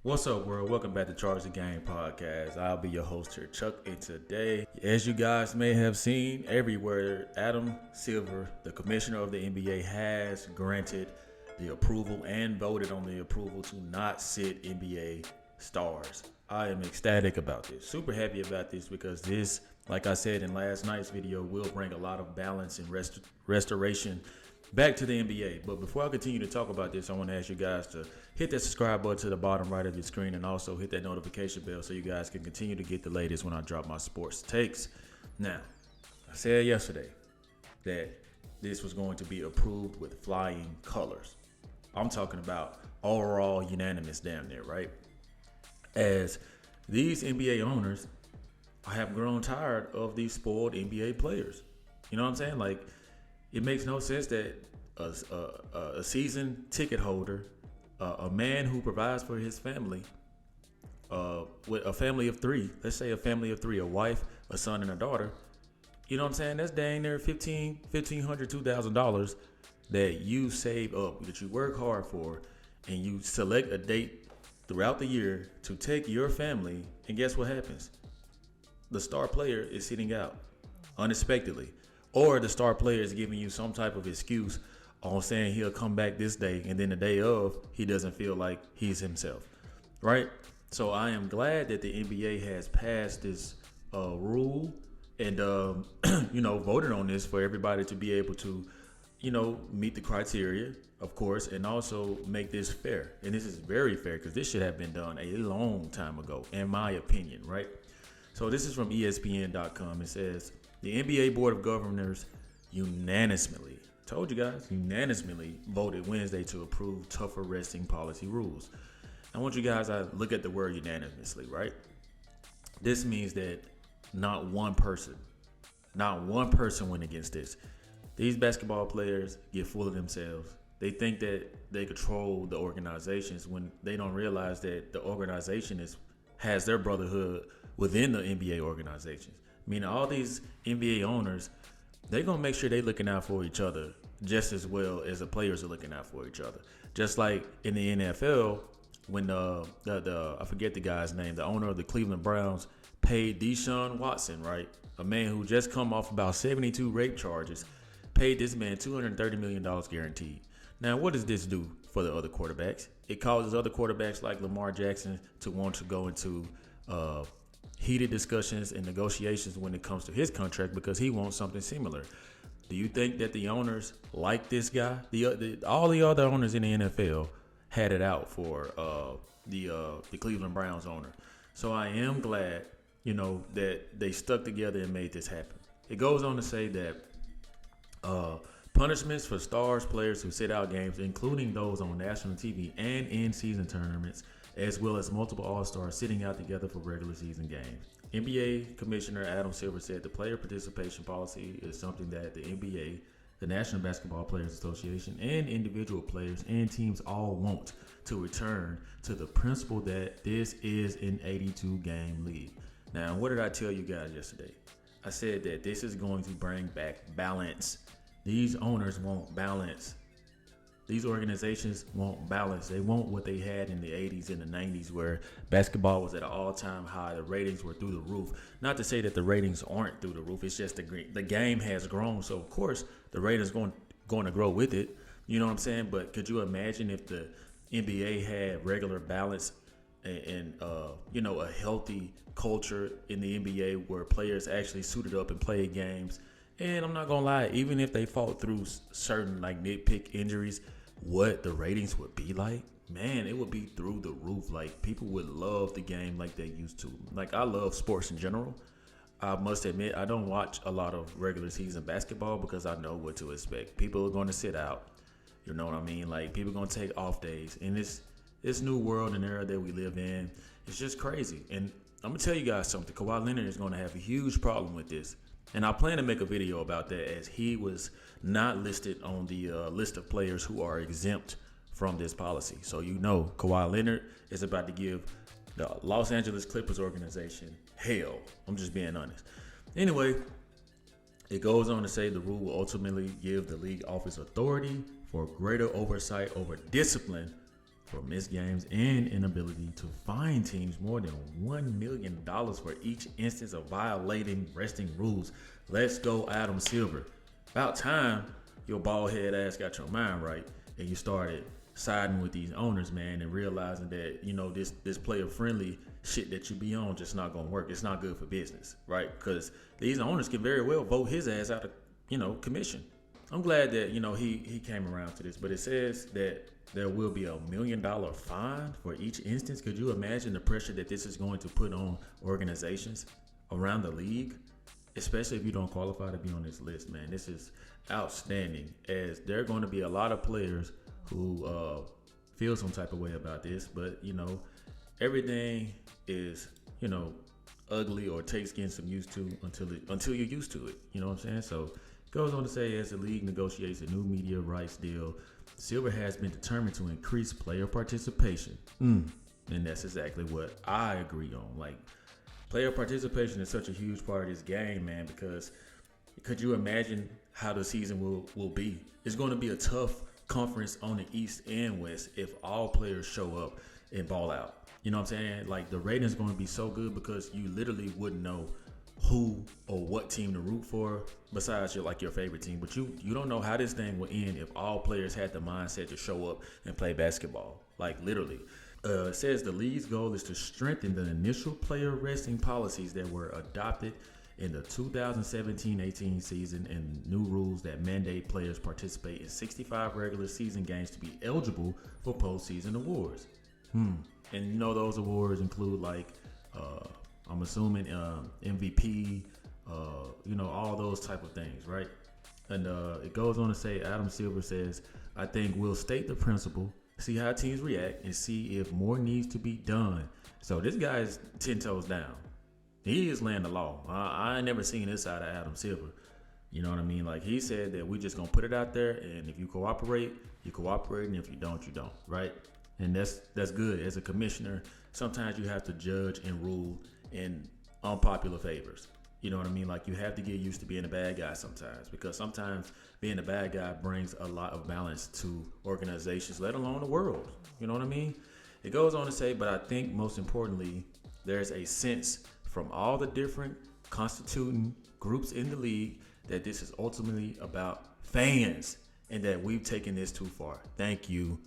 What's up, world? Welcome back to Charge the Game podcast. I'll be your host here, Chuck, and today, as you guys may have seen everywhere, Adam Silver, the commissioner of the NBA, has granted the approval and voted on the approval to not sit NBA stars. I am ecstatic about this, super happy about this because this, like I said in last night's video, will bring a lot of balance and restoration back to the NBA. But before I continue to talk about this, I want to ask you guys to hit that subscribe button to the bottom right of your screen and also hit that notification bell so you guys can continue to get the latest when I drop my sports takes. Now, I said yesterday that this was going to be approved with flying colors. I'm talking about overall unanimous damn near, right? As these NBA owners have grown tired of these spoiled NBA players. You know what I'm saying? Like, it makes no sense that a season ticket holder, a man who provides for his family, with a family of three, let's say a family of three, a wife, a son, and a daughter, you know what I'm saying? That's dang near $1,500, $2,000 that you save up, that you work hard for, and you select a date throughout the year to take your family, and guess what happens? The star player is sitting out unexpectedly. Or the star player is giving you some type of excuse on saying he'll come back this day, and then the day of, he doesn't feel like he's himself, right? So I am glad that the NBA has passed this rule and, voted on this for everybody to be able to, meet the criteria, of course, and also make this fair. And this is very fair because this should have been done a long time ago, in my opinion, right? So this is from ESPN.com. It says, the NBA Board of Governors unanimously voted Wednesday to approve tougher resting policy rules. I want you guys to look at the word unanimously, right? This means that not one person went against this. These basketball players get full of themselves. They think that they control the organizations when they don't realize that the organization has their brotherhood within the NBA organizations. Meaning all these NBA owners, they're going to make sure they're looking out for each other just as well as the players are looking out for each other. Just like in the NFL, when I forget the guy's name, the owner of the Cleveland Browns paid Deshaun Watson, right? A man who just come off about 72 rape charges, paid this man $230 million guaranteed. Now, what does this do for the other quarterbacks? It causes other quarterbacks like Lamar Jackson to want to go into heated discussions and negotiations when it comes to his contract because he wants something similar. Do you think that the owners like this guy? All the other owners in the NFL had it out for the Cleveland Browns owner. So I am glad, that they stuck together and made this happen. It goes on to say that punishments for stars players who sit out games, including those on national TV and in season tournaments, as well as multiple All-Stars sitting out together for regular season games. NBA Commissioner Adam Silver said the player participation policy is something that the NBA, the National Basketball Players Association, and individual players and teams all want to return to the principle that this is an 82-game league. Now, what did I tell you guys yesterday? I said that this is going to bring back balance. These owners want balance. These organizations want balance. They want what they had in the 80s and the 90s where basketball was at an all-time high. The ratings were through the roof. Not to say that the ratings aren't through the roof. It's just the game has grown. So, of course, the ratings going to grow with it. You know what I'm saying? But could you imagine if the NBA had regular balance and a healthy culture in the NBA where players actually suited up and played games? And I'm not going to lie, even if they fought through certain nitpick injuries, what the ratings would be like, man, it would be through the roof. Like, people would love the game like they used to. Like, I love sports in general. I must admit, I don't watch a lot of regular season basketball because I know what to expect. People are going to sit out. You know what I mean? Like, people are going to take off days. In this new world and era that we live in, it's just crazy. And I'm going to tell you guys something. Kawhi Leonard is going to have a huge problem with this. And I plan to make a video about that as he was not listed on the list of players who are exempt from this policy. So Kawhi Leonard is about to give the Los Angeles Clippers organization hell. I'm just being honest. Anyway, it goes on to say the rule will ultimately give the league office authority for greater oversight over discipline for missed games and inability to fine teams more than $1 million for each instance of violating resting rules. Let's go, Adam Silver. About time your bald head ass got your mind right and you started siding with these owners, man, and realizing that, this player friendly shit that you be on just not gonna work. It's not good for business, right? Because these owners can very well vote his ass out of, commission. I'm glad that, he came around to this, but it says that there will be $1 million fine for each instance. Could you imagine the pressure that this is going to put on organizations around the league, especially if you don't qualify to be on this list, man? This is outstanding, as there are going to be a lot of players who feel some type of way about this, but everything is ugly or takes getting some used to until you're used to it. You know what I'm saying? So it goes on to say, as the league negotiates a new media rights deal, Silver has been determined to increase player participation. And that's exactly what I agree on. Like, player participation is such a huge part of this game, man, because could you imagine how the season will be? It's going to be a tough conference on the East and West if all players show up and ball out. You know what I'm saying? Like, the ratings going to be so good because you literally wouldn't know who or what team to root for besides your favorite team. But you don't know how this thing will end if all players had the mindset to show up and play basketball. Like, literally. It says the league's goal is to strengthen the initial player resting policies that were adopted in the 2017-18 season and new rules that mandate players participate in 65 regular season games to be eligible for postseason awards. And those awards include I'm assuming MVP, all those type of things, right? And it goes on to say, Adam Silver says, I think we'll state the principle, see how teams react, and see if more needs to be done. So this guy's 10 toes down. He is laying the law. I ain't never seen this side of Adam Silver. You know what I mean? Like, he said that we just gonna put it out there, and if you cooperate, you cooperate, and if you don't, you don't, right? And that's good. As a commissioner, sometimes you have to judge and rule in unpopular favors. You know what I mean? Like, you have to get used to being a bad guy sometimes, because sometimes being a bad guy brings a lot of balance to organizations, let alone the world. You know what I mean? It goes on to say, but I think most importantly, there's a sense from all the different constituting groups in the league that this is ultimately about fans and that we've taken this too far. Thank you,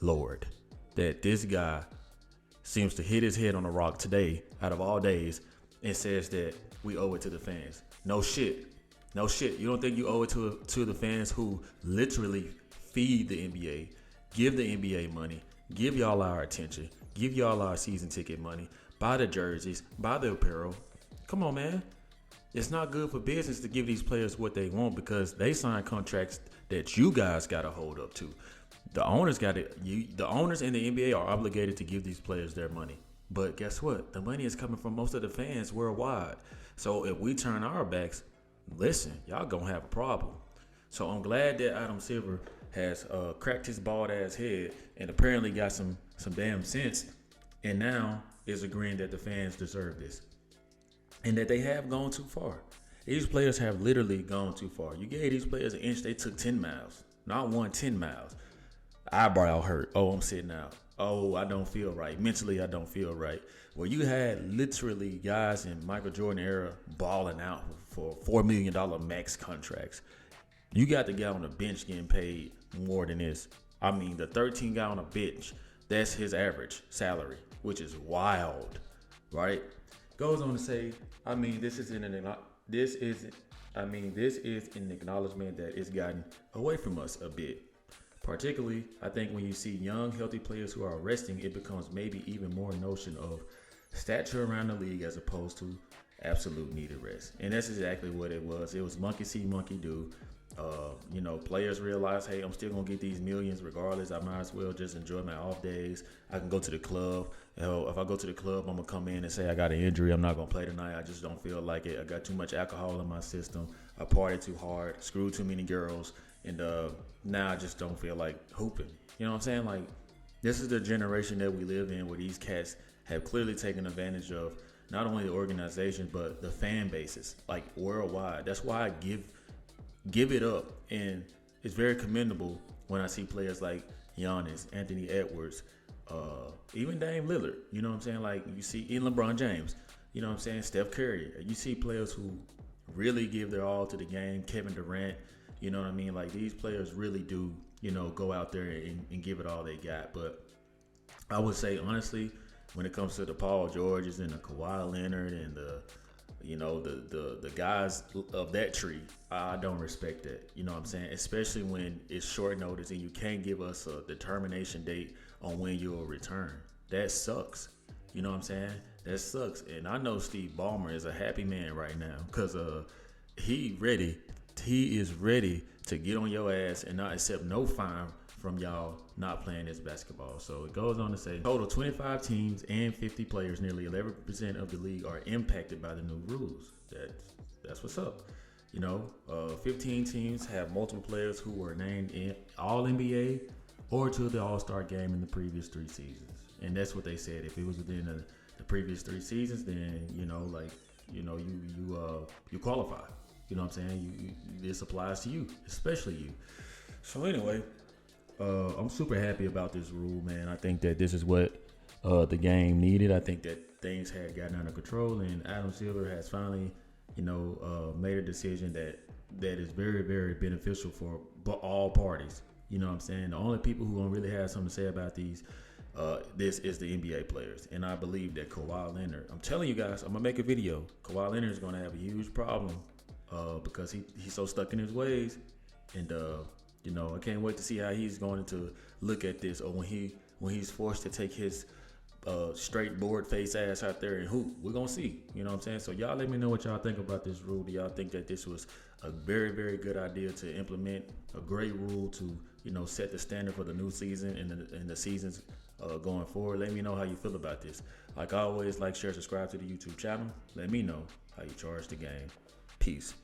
Lord, that this guy seems to hit his head on a rock today out of all days and says that we owe it to the fans. No shit. You don't think you owe it to the fans who literally feed the NBA, give the NBA money, give y'all our attention, give y'all our season ticket money, buy the jerseys, buy the apparel. Come on, man. It's not good for business to give these players what they want because they sign contracts that you guys got to hold up to. The owners the owners in the NBA are obligated to give these players their money. But guess what? The money is coming from most of the fans worldwide. So if we turn our backs, listen, y'all gonna have a problem. So I'm glad that Adam Silver has cracked his bald ass head and apparently got some damn sense, and now is agreeing that the fans deserve this and that they have gone too far. These players have literally gone too far. You gave these players an inch, they took 10 miles. Not 10 miles. Eyebrow hurt. Oh, I'm sitting out. Oh, I don't feel right. Mentally, I don't feel right. Well, you had literally guys in Michael Jordan era balling out for $4 million max contracts. You got the guy on the bench getting paid more than this. I mean, the 13 guy on the bench, that's his average salary, which is wild, right? Goes on to say, this is an acknowledgement that it's gotten away from us a bit. Particularly, I think when you see young, healthy players who are resting, it becomes maybe even more notion of stature around the league as opposed to absolute need of rest. And that's exactly what it was. It was monkey see, monkey do. Players realize, hey, I'm still going to get these millions regardless. I might as well just enjoy my off days. I can go to the club. If I go to the club, I'm going to come in and say I got an injury. I'm not going to play tonight. I just don't feel like it. I got too much alcohol in my system. I partied too hard, screwed too many girls. And now I just don't feel like hooping. You know what I'm saying? Like, this is the generation that we live in where these cats have clearly taken advantage of not only the organization, but the fan bases, like worldwide. That's why I give it up. And it's very commendable when I see players like Giannis, Anthony Edwards, Even Dame Lillard, you know what I'm saying? Like you see in LeBron James, you know what I'm saying? Steph Curry. You see players who really give their all to the game. Kevin Durant, you know what I mean? Like these players really do, go out there and give it all they got. But I would say honestly, when it comes to the Paul Georges and the Kawhi Leonard and the guys of that tree, I don't respect that. You know what I'm saying? Especially when it's short notice and you can't give us a determination date on when you'll return. That sucks. You know what I'm saying? That sucks. And I know Steve Ballmer is a happy man right now because he is ready to get on your ass and not accept no fine from y'all not playing this basketball. So it goes on to say, total 25 teams and 50 players, nearly 11% of the league are impacted by the new rules. That's what's up. 15 teams have multiple players who were named in All-NBA or to the All-Star game in the previous 3 seasons. And that's what they said. If it was within the previous 3 seasons, then, you qualify. You know what I'm saying? This applies to you, especially you. So anyway, I'm super happy about this rule, man. I think that this is what the game needed. I think that things had gotten under control, and Adam Silver has finally, made a decision that is very, very beneficial for all parties. You know what I'm saying? The only people who gonna really have something to say about this is the NBA players, and I believe that Kawhi Leonard. I'm telling you guys, I'm gonna make a video. Kawhi Leonard is gonna have a huge problem because he's so stuck in his ways, and I can't wait to see how he's going to look at this, or when he's forced to take his straight board face ass out there and hoop. We're gonna see. You know what I'm saying? So y'all let me know what y'all think about this rule. Do y'all think that this was a very, very good idea to implement, a great rule to set the standard for the new season and the seasons going forward? Let me know how you feel about this. Like always, like, share, subscribe to the YouTube channel. Let me know how you charge the game. Peace.